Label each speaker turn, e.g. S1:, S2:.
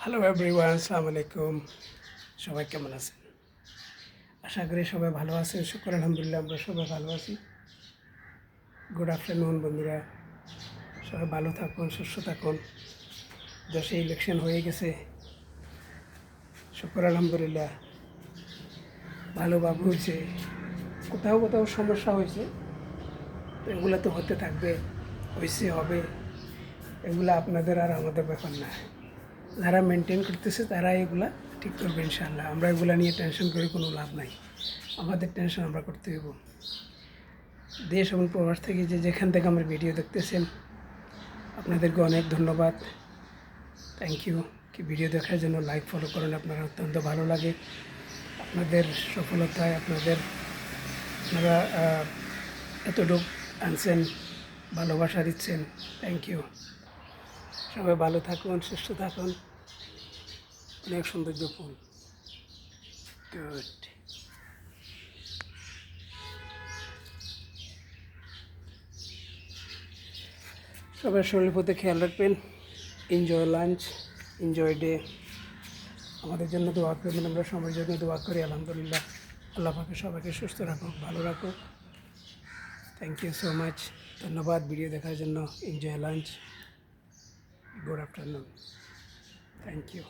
S1: Hello everyone, আসসালামু আলাইকুম। সবাই কেমন আছেন? আশা করি সবাই ভালো আছেন। শুকর আলহামদুলিল্লাহ, আমরা সবাই ভালো আছি। গুড আফটারনুন বন্ধুরা, সবাই ভালো থাকুন, সুস্থ থাকুন। দেশে ইলেকশন হয়ে গেছে, শুকর আলহামদুলিল্লাহ ভালোভাবে হয়েছে। কোথাও কোথাও সমস্যা হয়েছে, তো এগুলো তো হতে থাকবে, হয়েছে হবে। এগুলো আপনাদের আর আমাদের ব্যাপার না। যারা মেনটেন করতেছে তারা এগুলা ঠিক করবে ইনশাআল্লাহ। আমরা এগুলা নিয়ে টেনশন করে কোনো লাভ নাই। আমাদের টেনশন আমরা করতে হইব। দেশ এবং প্রবাস থেকে যেখান থেকে আমার ভিডিও দেখতেছেন, আপনাদেরকে অনেক ধন্যবাদ, থ্যাংক ইউ। কি ভিডিও দেখার জন্য লাইক ফলো করেন, আপনারা অত্যন্ত ভালো লাগে। আপনাদের সফলতায় আপনারা এতটুকু আনছেন, ভালোবাসা দিচ্ছেন, থ্যাংক ইউ। সবাই ভালো থাকুন, সুস্থ থাকুন। অনেক সৌন্দর্য ফুল, গুড। সবাই শরীর প্রতি খেয়াল রাখবেন। Enjoy lunch, enjoy day. আমাদের জন্য দোয়া করবেন, আমরা সবার জন্য দোয়া করি। আলহামদুলিল্লাহ, আল্লাহ পাকে সবাইকে সুস্থ রাখুক, ভালো রাখুক। থ্যাংক ইউ সো মাচ, ধন্যবাদ ভিডিও দেখার জন্য। Enjoy lunch, good afternoon, thank you.